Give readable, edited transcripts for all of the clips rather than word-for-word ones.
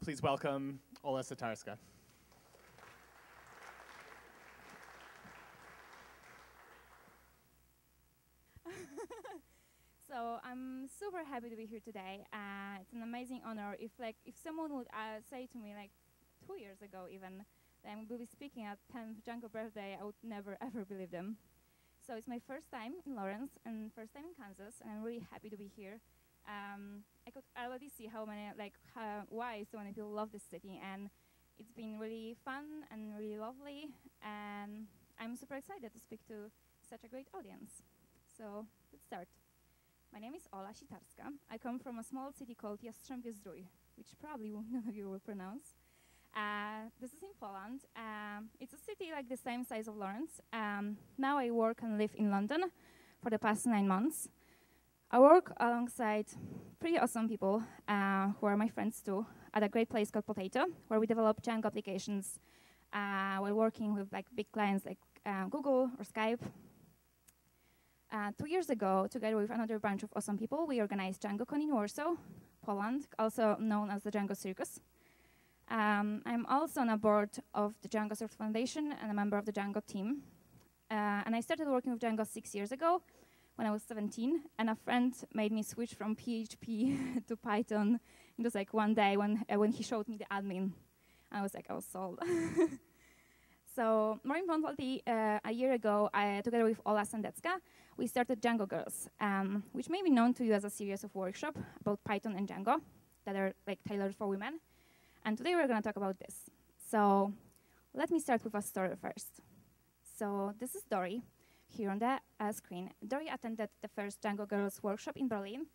Please welcome Ola Sitarska. So I'm super happy to be here today. It's an amazing honor. If someone would say to me 2 years ago even that I will be speaking at 10th Django birthday, I would never ever believe them. So it's my first time in Lawrence and first time in Kansas, and I'm really happy to be here. I could already see why so many people love this city, and it's been really fun and really lovely, and I'm super excited to speak to such a great audience. So let's start. My name is Ola Sitarska. I come from a small city called Jastrzębie-Zdrój, which probably none of you will pronounce. This is in Poland. It's a city like the same size of Lawrence. Now I work and live in London for the past 9 months. I work alongside pretty awesome people who are my friends too at a great place called Potato, where we develop Django applications while working with big clients like Google or Skype. 2 years ago, together with another bunch of awesome people, we organized DjangoCon in Warsaw, Poland, also known as the Django Circus. I'm also on a board of the Django Software Foundation and a member of the Django team. And I started working with Django 6 years ago when I was 17, and a friend made me switch from PHP to Python. It was one day when he showed me the admin. I was sold. So more importantly, a year ago, together with Ola Sitarska, we started Django Girls, which may be known to you as a series of workshops about Python and Django that are tailored for women. And today we're going to talk about this. So let me start with a story first. So this is Dory here on the screen. Dory attended the first Django Girls workshop in Berlin.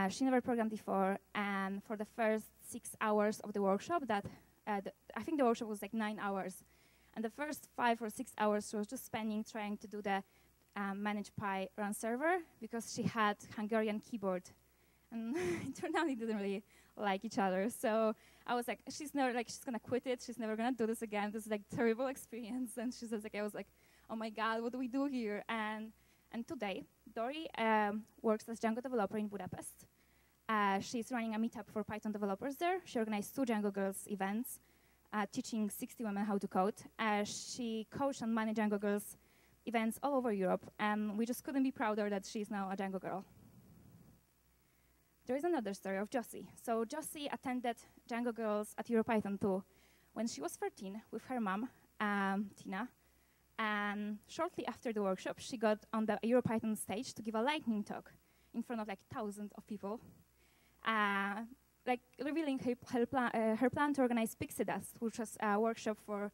She never programmed before, and for the first 6 hours of the workshop, I think the workshop was 9 hours, and the first 5 or 6 hours she was just spending trying to do the manage Pi run server because she had Hungarian keyboard, and it turned out they didn't really like each other. So I was she's gonna quit it. She's never gonna do this again. This is terrible experience. And she says I was oh my God, what do we do here? And today, Dory works as Django developer in Budapest. She's running a meetup for Python developers there. She organized 2 Django Girls events, teaching 60 women how to code. She coached and managed Django Girls events all over Europe, and we just couldn't be prouder that she's now a Django girl. There is another story of Josie. So Josie attended Django Girls at EuroPython 2 when she was 13 with her mom, Tina. And shortly after the workshop, she got on the EuroPython stage to give a lightning talk in front of thousands of people, revealing her plan to organize Pixie Dust, which was a workshop for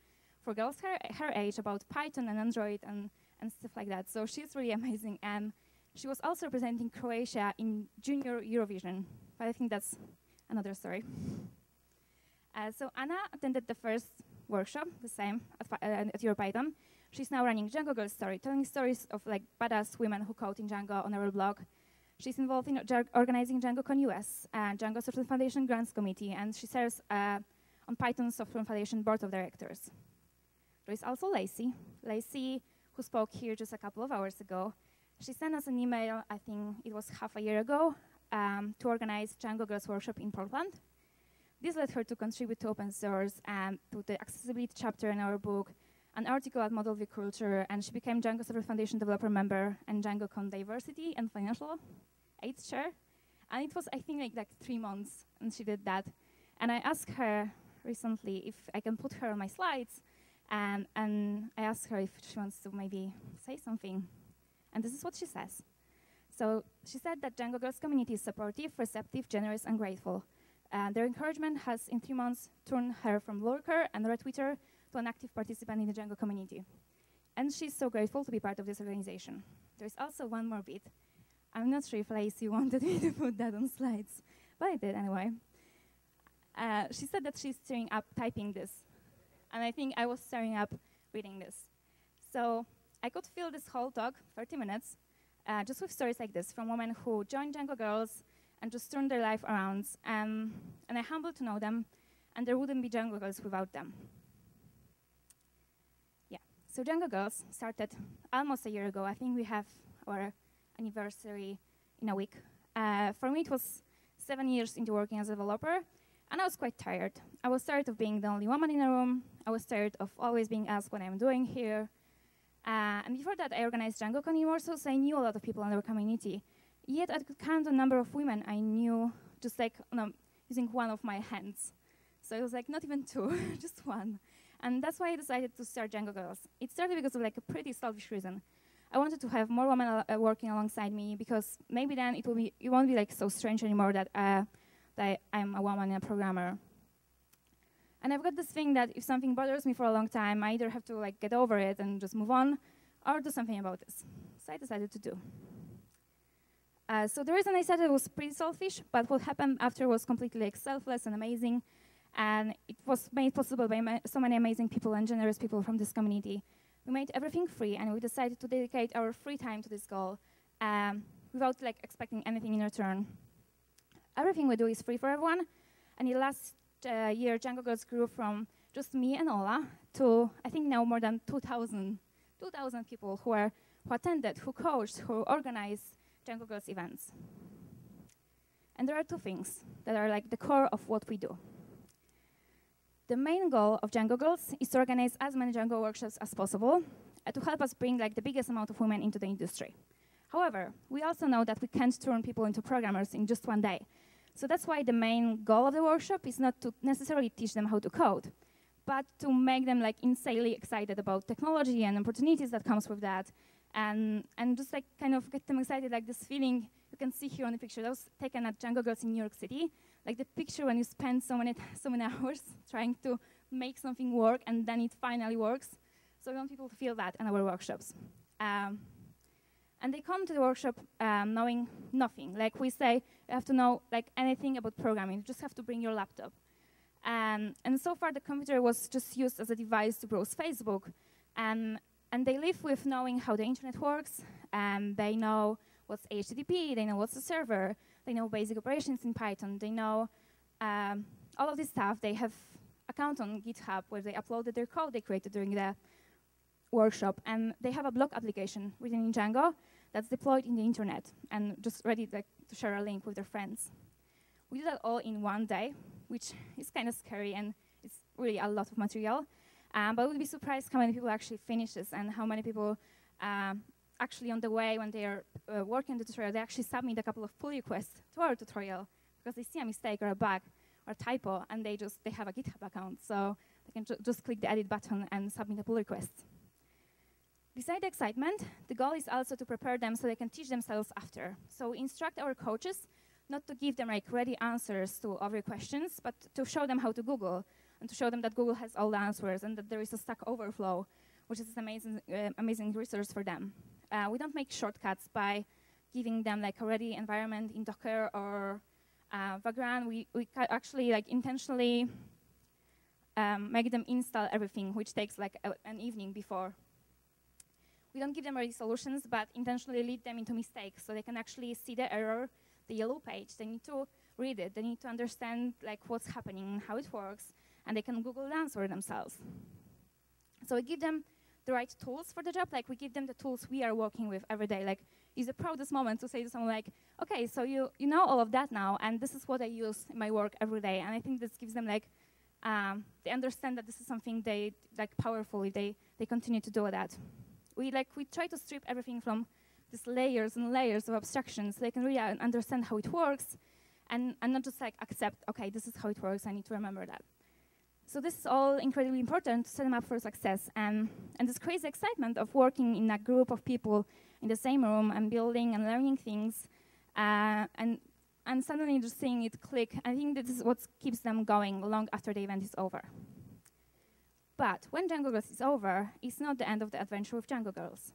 girls her age about Python and Android and stuff like that. So she's really amazing. And she was also representing Croatia in Junior Eurovision, but I think that's another story. So Anna attended the first workshop, the same, at EuroPython. She's now running Django Girls Story, telling stories of badass women who code in Django on her blog. She's involved in organizing DjangoCon US and Django Software Foundation Grants Committee, and she serves on Python Software Foundation Board of Directors. There is also Lacey, who spoke here just a couple of hours ago. She sent us an email, I think it was half a year ago, to organize Django Girls Workshop in Portland. This led her to contribute to open source and to the accessibility chapter in our book, an article at Model V Culture, and she became Django Software Foundation developer member and DjangoCon Diversity and Financial Aid Chair. And it was, I think, 3 months, and she did that. And I asked her recently if I can put her on my slides, and I asked her if she wants to maybe say something. And this is what she says. So she said that Django Girls community is supportive, receptive, generous, and grateful. Their encouragement has, in 3 months, turned her from lurker and retweeter to an active participant in the Django community. And she's so grateful to be part of this organization. There's also one more bit. I'm not sure if Lacey wanted me to put that on slides, but I did anyway. She said that she's tearing up typing this. And I think I was tearing up reading this. So I could fill this whole talk, 30 minutes, just with stories like this from women who joined Django Girls and just turned their life around. And I'm humbled to know them, and there wouldn't be Django Girls without them. Yeah, so Django Girls started almost a year ago. I think we have our anniversary in a week. For me, it was 7 years into working as a developer, And I was quite tired. I was tired of being the only woman in a room. I was tired of always being asked what I'm doing here. And before that, I organized Django in Warsaw, so I knew a lot of people in our community. Yet I could count the number of women I knew just like using one of my hands. So it was like not even two, just one. And that's why I decided to start Django Girls. It started because of like a pretty selfish reason. I wanted to have more women working alongside me because maybe then it won't be like so strange anymore that I'm a woman and a programmer. And I've got this thing that if something bothers me for a long time, I either have to like get over it and just move on, or do something about this. So I decided to do. So the reason I said it was pretty selfish, but what happened after was completely like selfless and amazing, and it was made possible by so many amazing people and generous people from this community. We made everything free, and we decided to dedicate our free time to this goal without like expecting anything in return. Everything we do is free for everyone, and in the last year, Django Girls grew from just me and Ola to, I think now more than 2,000 people who attended, who coached, who organized Django Girls events. And there are two things that are like the core of what we do. The main goal of Django Girls is to organize as many Django workshops as possible to help us bring like the biggest amount of women into the industry. However, we also know that we can't turn people into programmers in just one day. So that's why the main goal of the workshop is not to necessarily teach them how to code, but to make them like insanely excited about technology and opportunities that comes with that, and just like kind of get them excited, like this feeling you can see here on the picture. That was taken at Django Girls in New York City, like the picture when you spend so many hours trying to make something work and then it finally works. So we want people to feel that in our workshops. And they come to the workshop knowing nothing. Like we say, you have to know like anything about programming. You just have to bring your laptop. And so far, the computer was just used as a device to browse Facebook. And they live with knowing how the internet works. They know what's HTTP. They know what's a server. They know basic operations in Python. They know all of this stuff. They have account on GitHub where they uploaded their code they created during the workshop, and they have a blog application written in Django that's deployed in the internet and just ready to share a link with their friends. We do that all in one day, which is kind of scary, and it's really a lot of material. But we'll be surprised how many people actually finish this and how many people actually on the way when they are working on the tutorial, they actually submit a couple of pull requests to our tutorial because they see a mistake or a bug or typo, and they have a GitHub account, so they can just click the edit button and submit a pull request. Besides the excitement, the goal is also to prepare them so they can teach themselves after. So we instruct our coaches not to give them like ready answers to every questions, but to show them how to Google and to show them that Google has all the answers and that there is a Stack Overflow, which is an amazing resource for them. We don't make shortcuts by giving them like a ready environment in Docker or Vagrant. We actually like intentionally make them install everything, which takes like an evening before. We don't give them ready solutions, but intentionally lead them into mistakes so they can actually see the error, the yellow page. They need to read it. They need to understand like what's happening, how it works, and they can Google the answer themselves. So we give them the right tools for the job. Like we give them the tools we are working with every day. Like it's the proudest moment to say to someone like, okay, so you know all of that now, and this is what I use in my work every day. And I think this gives them like, they understand that this is something they like powerfully, they continue to do that. We try to strip everything from these layers and layers of abstractions so they can really understand how it works and not just like accept, okay, this is how it works, I need to remember that. So this is all incredibly important to set them up for success. And this crazy excitement of working in a group of people in the same room and building and learning things and suddenly just seeing it click, I think this is what keeps them going long after the event is over. But when Django Girls is over, it's not the end of the adventure with Django Girls.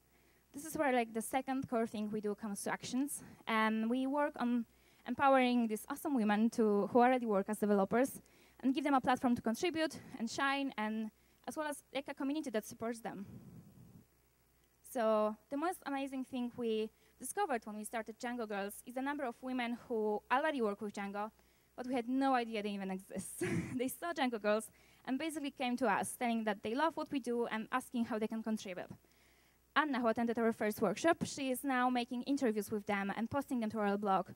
This is where like the second core thing we do comes to actions. And we work on empowering these awesome women who already work as developers and give them a platform to contribute and shine, and as well as like a community that supports them. So the most amazing thing we discovered when we started Django Girls is the number of women who already work with Django, but we had no idea they even exist. They saw Django Girls and basically came to us, telling that they love what we do and asking how they can contribute. Anna, who attended our first workshop, she is now making interviews with them and posting them to our blog.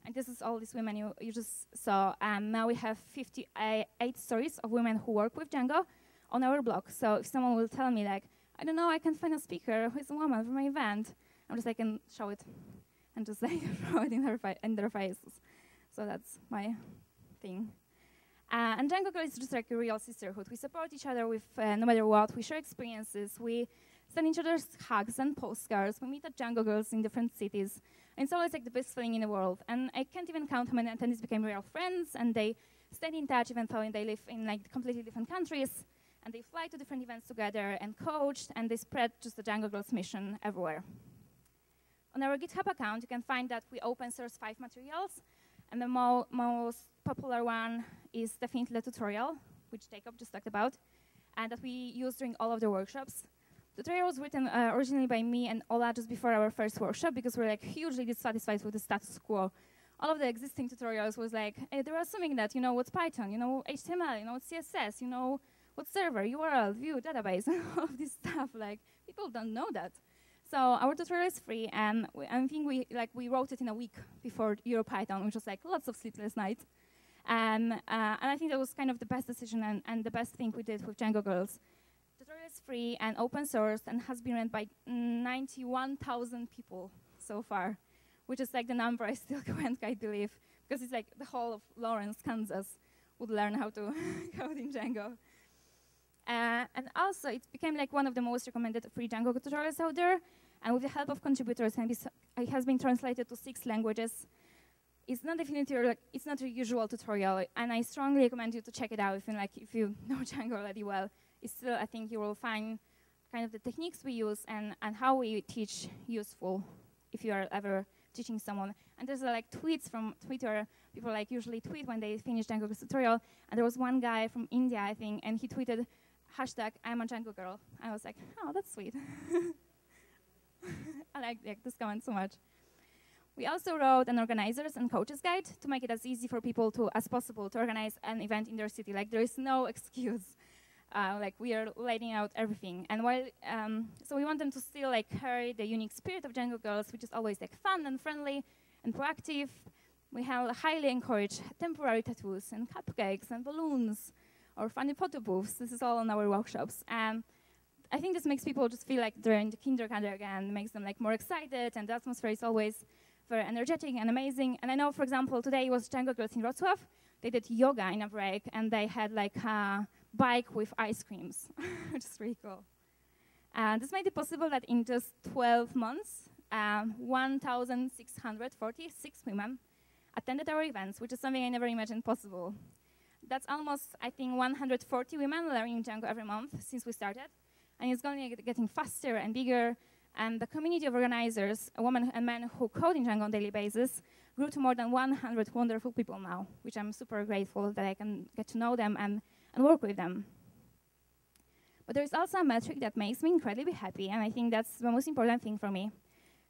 And this is all these women you just saw. And now we have 58 stories of women who work with Django on our blog. So if someone will tell me, like, I don't know, I can find a speaker who is a woman for my event, I'm just like, I can show it and just like throw it in their faces. So that's my thing. And Django Girls is just like a real sisterhood. We support each other with no matter what. We share experiences. We send each other hugs and postcards. We meet at Django Girls in different cities. And it's always like the best feeling in the world. And I can't even count how many attendees became real friends, and they stayed in touch even though they live in like completely different countries. And they fly to different events together and coached, and they spread just the Django Girls mission everywhere. On our GitHub account, you can find that we open source 5 materials. And the most popular one is definitely the tutorial, which Jacob just talked about, and that we use during all of the workshops. The tutorial was written originally by me and Ola just before our first workshop, because we're like hugely dissatisfied with the status quo. All of the existing tutorials was like, hey, they were assuming that you know what's Python, you know HTML, you know what's CSS, you know what's server, URL, view, database, and all of this stuff. Like, people don't know that. So our tutorial is free, and I think we wrote it in a week before EuroPython, which was like lots of sleepless nights. And I think that was kind of the best decision and the best thing we did with Django Girls. The tutorial is free and open source and has been read by 91,000 people so far, which is like the number I still can't quite believe, because it's like the whole of Lawrence, Kansas would learn how to code in Django. And also, it became like one of the most recommended free Django tutorials out there. And with the help of contributors, it has been translated to 6 languages. It's not definitely like, it's not a usual tutorial, and I strongly recommend you to check it out if you know Django already well. It's still, I think you will find kind of the techniques we use and how we teach useful if you are ever teaching someone. And there's like tweets from Twitter. People like usually tweet when they finish Django tutorial. And there was one guy from India, I think, and he tweeted, #I'm a Django girl. I was like, oh, that's sweet. I like this comment so much. We also wrote an organizers and coaches guide to make it as easy for people as possible to organize an event in their city. Like, there is no excuse. Like, we are laying out everything. And so we want them to still like carry the unique spirit of Django Girls, which is always like fun and friendly and proactive. We have highly encourage temporary tattoos and cupcakes and balloons or funny photo booths. This is all on our workshops. And I think this makes people just feel like they're in the kindergarten again, makes them like more excited, and the atmosphere is always very energetic and amazing. And I know, for example, today was Django Girls in Wrocław. They did yoga in a break, and they had like a bike with ice creams, which is really cool. This made it possible that in just 12 months, 1,646 women attended our events, which is something I never imagined possible. That's almost, I think, 140 women learning Django every month since we started. And it's going to be getting faster and bigger. And the community of organizers, women and men who code in Django on a daily basis, grew to more than 100 wonderful people now, which I'm super grateful that I can get to know them and work with them. But there's also a metric that makes me incredibly happy, and I think that's the most important thing for me.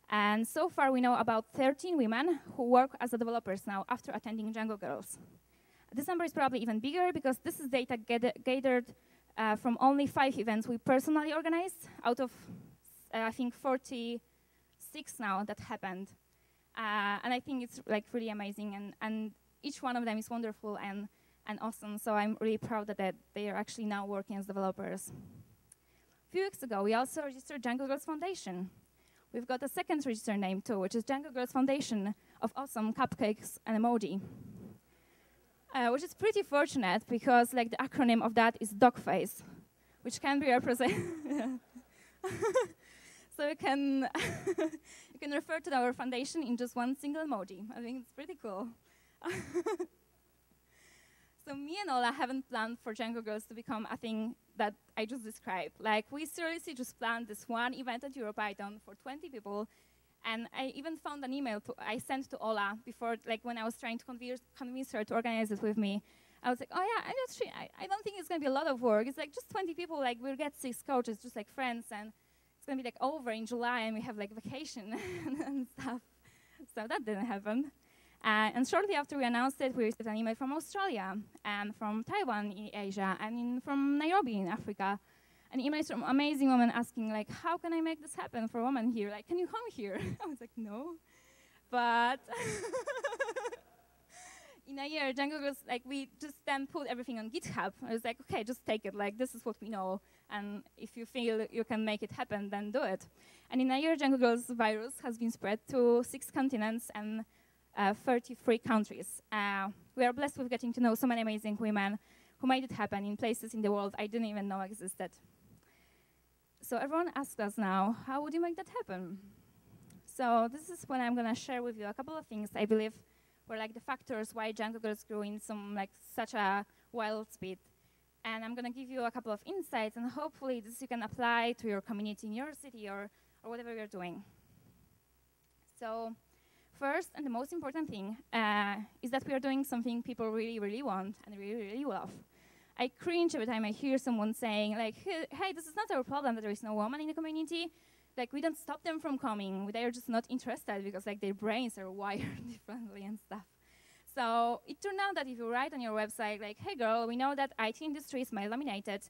And so far, we know about 13 women who work as developers now after attending Django Girls. This number is probably even bigger because this is data gathered from only 5 events we personally organized out of, I think, 46 now that happened. And I think it's like really amazing, and each one of them is wonderful and awesome, so I'm really proud that they are actually now working as developers. A few weeks ago, we also registered Django Girls Foundation. We've got a second registered name too, which is Django Girls Foundation of Awesome Cupcakes and Emoji. Which is pretty fortunate because like the acronym of that is DOGFACE, which can be represented. So you can you can refer to our foundation in just one single emoji. I think it's pretty cool. So me and Ola haven't planned for Django Girls to become a thing that I just described. Like, we seriously just planned this one event at EuroPython for 20 people. And I even found an email I sent to Ola before, like when I was trying to convince her to organize it with me. I was like, oh yeah, I don't think it's going to be a lot of work. It's like just 20 people, like we'll get 6 coaches, just like friends, and it's going to be like over in July, and we have like vacation and stuff. So that didn't happen. And shortly after we announced it, we received an email from Australia, and from Taiwan in Asia, and from Nairobi in Africa. An email from amazing women asking, like, how can I make this happen for women here? Like, can you come here? I was like, no. But in a year, Django Girls, like, we just then put everything on GitHub. I was like, okay, just take it. Like, this is what we know. And if you feel you can make it happen, then do it. And in a year, Django Girls virus has been spread to 6 continents and 33 countries. We are blessed with getting to know so many amazing women who made it happen in places in the world I didn't even know existed. So everyone asks us now, how would you make that happen? So this is when I'm going to share with you a couple of things I believe were like the factors why Django Girls grew in such a wild speed. And I'm going to give you a couple of insights, and hopefully this you can apply to your community in your city or whatever you're doing. So first and the most important thing is that we are doing something people really, really want and really, really love. I cringe every time I hear someone saying, like, hey, this is not our problem that there is no woman in the community. Like, we don't stop them from coming. They are just not interested because, like, their brains are wired differently and stuff. So it turned out that if you write on your website, like, hey, girl, we know that IT industry is male-dominated,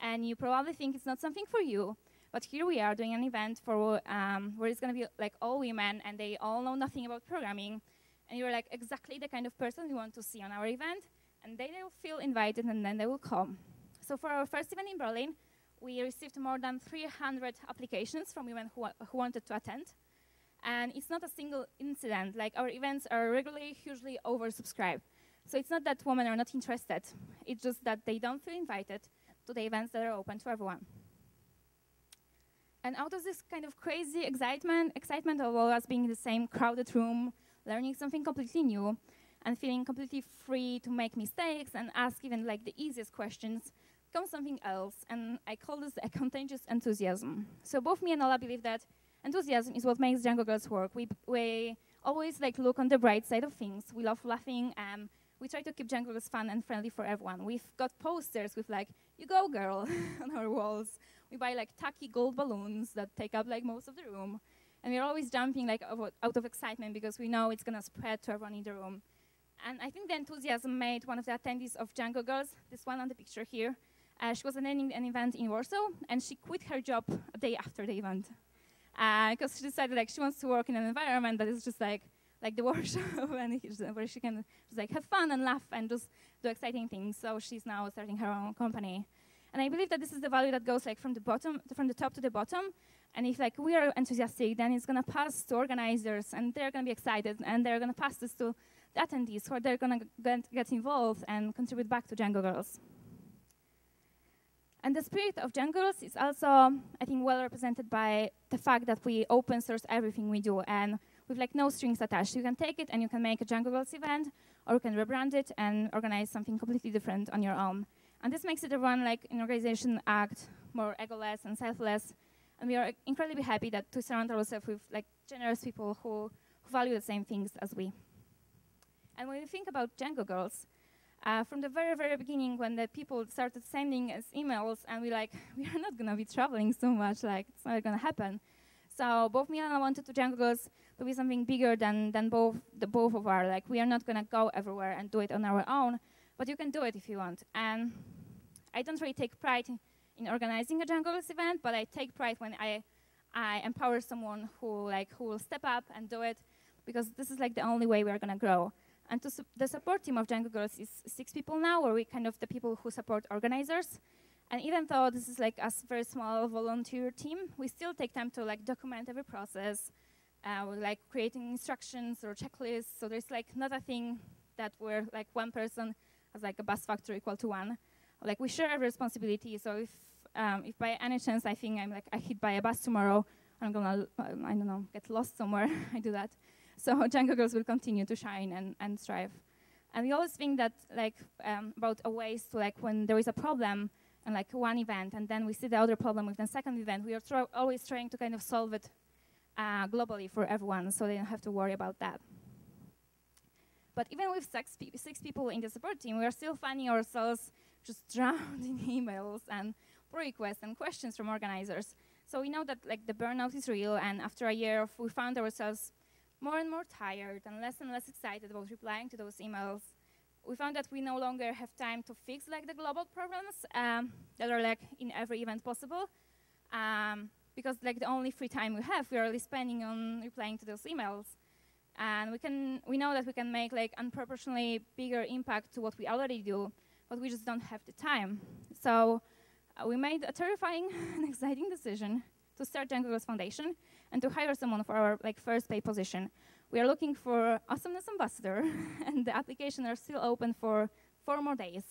and you probably think it's not something for you. But here we are doing an event for where it's going to be, like, all women, and they all know nothing about programming. And you're, like, exactly the kind of person we want to see on our event. And they will feel invited, and then they will come. So for our first event in Berlin, we received more than 300 applications from women who wanted to attend. And it's not a single incident. Like, our events are regularly, hugely oversubscribed. So it's not that women are not interested. It's just that they don't feel invited to the events that are open to everyone. And out of this kind of crazy excitement of all us being in the same crowded room, learning something completely new, and feeling completely free to make mistakes and ask even like the easiest questions, comes something else, and I call this a contagious enthusiasm. So both me and Ola believe that enthusiasm is what makes Django Girls work. We always like look on the bright side of things. We love laughing, and we try to keep Django Girls fun and friendly for everyone. We've got posters with like, you go girl, on our walls. We buy like tacky gold balloons that take up like most of the room. And we're always jumping like out of excitement because we know it's gonna spread to everyone in the room. And I think the enthusiasm made one of the attendees of Django Girls, this one on the picture here. She was attending an event in Warsaw, and she quit her job a day after the event. Because she decided like she wants to work in an environment that is just like the workshop, and where she can just like have fun and laugh and just do exciting things. So she's now starting her own company. And I believe that this is the value that goes like from the top to the bottom. And if like we are enthusiastic, then it's gonna pass to organizers, and they're gonna be excited, and they're gonna pass this to the attendees, who they're gonna get involved and contribute back to Django Girls. And the spirit of Django Girls is also, I think, well represented by the fact that we open source everything we do, and with like no strings attached. You can take it and you can make a Django Girls event, or you can rebrand it and organize something completely different on your own. And this makes it everyone like an organization act more egoless and selfless. And we are incredibly happy that to surround ourselves with like generous people who value the same things as we. And when we think about Django Girls, from the very, very beginning, when the people started sending us emails, and we are not going to be traveling so much, like, it's not going to happen. So both me and Anna wanted to Django Girls to be something bigger than both of our, like, we are not going to go everywhere and do it on our own, but you can do it if you want. And I don't really take pride in organizing a Django Girls event, but I take pride when I empower someone who will step up and do it, because this is like the only way we are going to grow. And the support team of Django Girls is 6 people now, where we kind of the people who support organizers. And even though this is like a very small volunteer team, we still take time to like document every process. We're like creating instructions or checklists. So there's like not a thing that we're like one person has like a bus factor equal to one. Like we share every responsibility. So if by any chance I think I'm hit by a bus tomorrow, I'm gonna I don't know, get lost somewhere, I do that. So Django Girls will continue to shine and strive. And we always think that about ways to like when there is a problem and like one event, and then we see the other problem with the second event, we are always trying to kind of solve it globally for everyone, so they don't have to worry about that. But even with 6 people in the support team, we are still finding ourselves just drowned in emails and pull requests and questions from organizers. So we know that like the burnout is real, and after a year, we found ourselves more and more tired and less excited about replying to those emails. We found that we no longer have time to fix like the global problems that are like in every event possible, because like the only free time we have, we are only spending on replying to those emails. And we know that we can make like unproportionally bigger impact to what we already do, but we just don't have the time. So we made a terrifying and exciting decision to start Django Girls Foundation and to hire someone for our like first paid position. We are looking for awesomeness ambassador, and the applications are still open for 4 more days.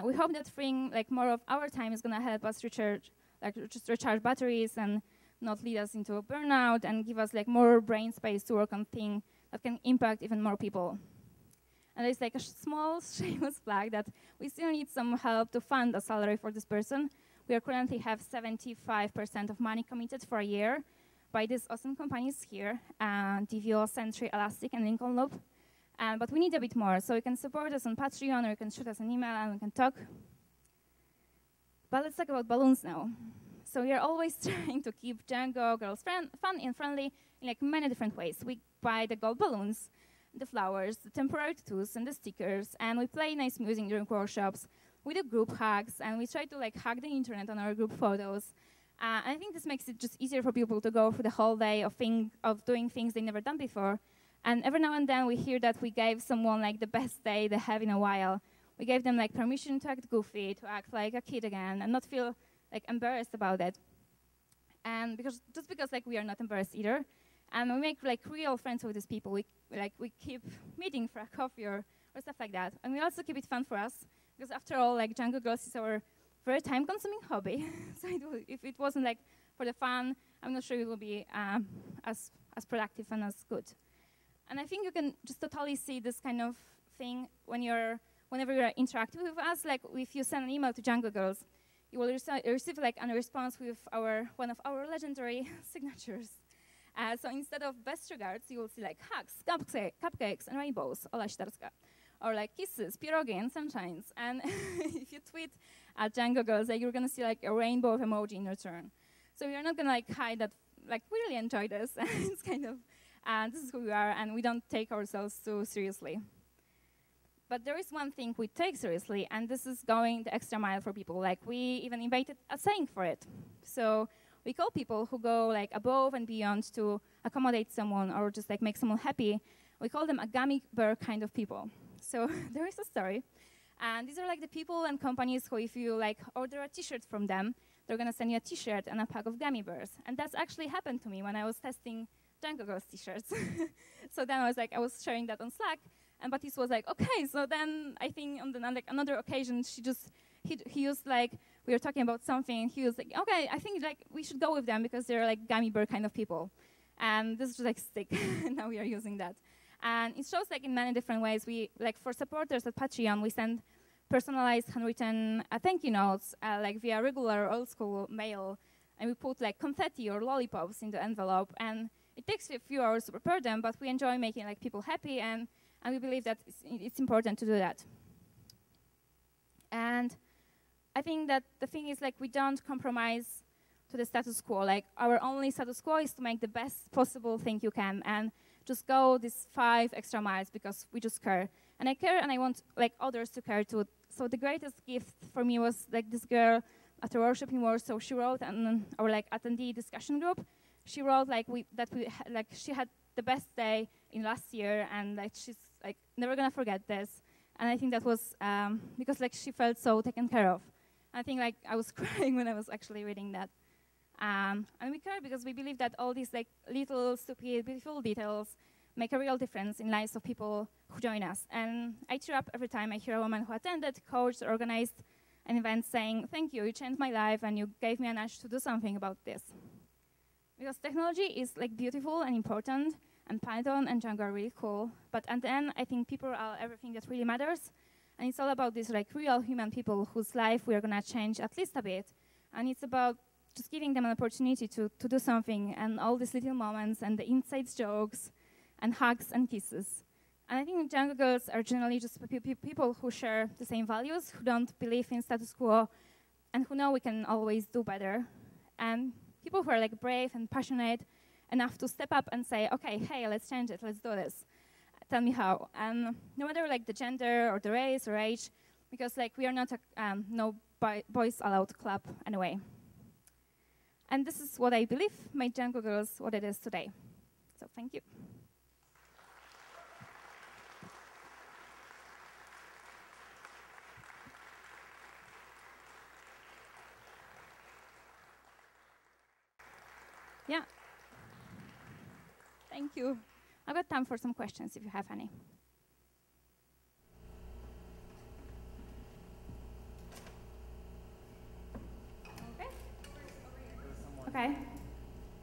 We hope that freeing like more of our time is going to help us recharge batteries and not lead us into a burnout and give us like more brain space to work on things that can impact even more people. And there's like a small shameless flag that we still need some help to fund a salary for this person. We currently have 75% of money committed for a year by these awesome companies here, DVO, Sentry, Elastic, and Lincoln Loop. But we need a bit more, so you can support us on Patreon, or you can shoot us an email and we can talk. But let's talk about balloons now. So we are always trying to keep Django Girls fun and friendly in like many different ways. We buy the gold balloons, the flowers, the temporary tattoos, and the stickers, and we play nice music during workshops. We do group hugs, and we try to like hug the internet on our group photos. I think this makes it just easier for people to go through the whole day of doing things they've never done before. And every now and then we hear that we gave someone like the best day they have in a while. We gave them like permission to act goofy, to act like a kid again, and not feel like embarrassed about it. And because like we are not embarrassed either, and we make like real friends with these people. We keep meeting for a coffee or stuff like that. And we also keep it fun for us, because after all, like Django Girls is our very time-consuming hobby. So if it wasn't like for the fun, I'm not sure it will be as productive and as good. And I think you can just totally see this kind of thing whenever you're interacting with us. Like if you send an email to Django Girls, you will receive like a response with one of our legendary signatures. So instead of best regards, you will see like hugs, cupcakes, and rainbows, Ola Sitarska. Or like kisses, pierogi, and sunshines. And if you tweet at Django Girls, like, you're going to see like a rainbow of emoji in return. So you're not going to like hide that, like, we really enjoy this. It's kind of, this is who we are, and we don't take ourselves too seriously. But there is one thing we take seriously, and this is going the extra mile for people. Like, we even invented a saying for it. So we call people who go like above and beyond to accommodate someone or just like make someone happy. We call them a gummy bear kind of people. So there is a story. And these are like the people and companies who, if you like order a t-shirt from them, they're going to send you a t-shirt and a pack of gummy bears. And that's actually happened to me when I was testing Django Girls t-shirts. So then I was sharing that on Slack, and Baptiste was like, okay. So then I think on another occasion, he used like, we were talking about something, and he was like, okay, I think like we should go with them because they're like gummy bear kind of people. And this is just like stick, and now we are using that. And it shows like in many different ways. We, like for supporters at Patreon, we send personalized handwritten thank you notes, like via regular old school mail, and we put like confetti or lollipops in the envelope. And it takes a few hours to prepare them, but we enjoy making like people happy, and we believe that it's important to do that. And I think that the thing is like we don't compromise to the status quo. Like our only status quo is to make the best possible thing you can, and just go these 5 extra miles because we just care. And I care, and I want like others to care too. So the greatest gift for me was like this girl at a workshop in Warsaw. She wrote in our like attendee discussion group. She wrote like she had the best day in last year, and like she's like never gonna forget this. And I think that was because like she felt so taken care of. I think like I was crying when I was actually reading that. And we care because we believe that all these like little stupid, beautiful details make a real difference in lives of people who join us. And I tear up every time I hear a woman who attended, coached, or organized an event saying, thank you changed my life, and you gave me a nudge to do something about this. Because technology is like beautiful and important, and Python and Django are really cool. But at the end, I think people are everything that really matters. And it's all about these like real human people whose life we are gonna change at least a bit. And it's about just giving them an opportunity to do something, and all these little moments and the inside jokes and hugs and kisses. And I think Django Girls are generally just people who share the same values, who don't believe in status quo, and who know we can always do better. And people who are like brave and passionate enough to step up and say, okay, hey, let's change it, let's do this. Tell me how. And no matter like the gender or the race or age, because like we are not a no boys allowed club anyway. And this is what I believe made Django Girls what it is today. So thank you. Yeah. Thank you. I've got time for some questions if you have any. Okay. Okay.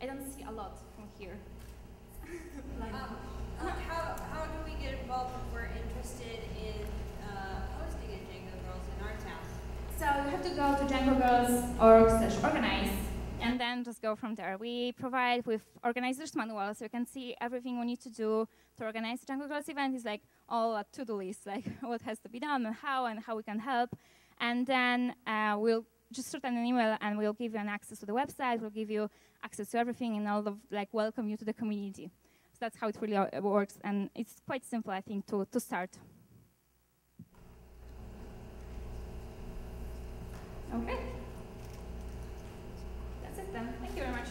I don't see a lot from here. How do we get involved if we're interested in hosting a Django Girls in our town? So you have to go to django.org/organize and then just go from there. We provide with organizers manual, so you can see everything we need to do to organize a Django Girls event. Is like all a to-do list, like what has to be done and how we can help. And then we'll just shoot an email and we'll give you an access to the website. We'll give you access to everything and all of welcome you to the community. So that's how it really works, and it's quite simple, I think, to start. Okay. That's it then. Thank you very much.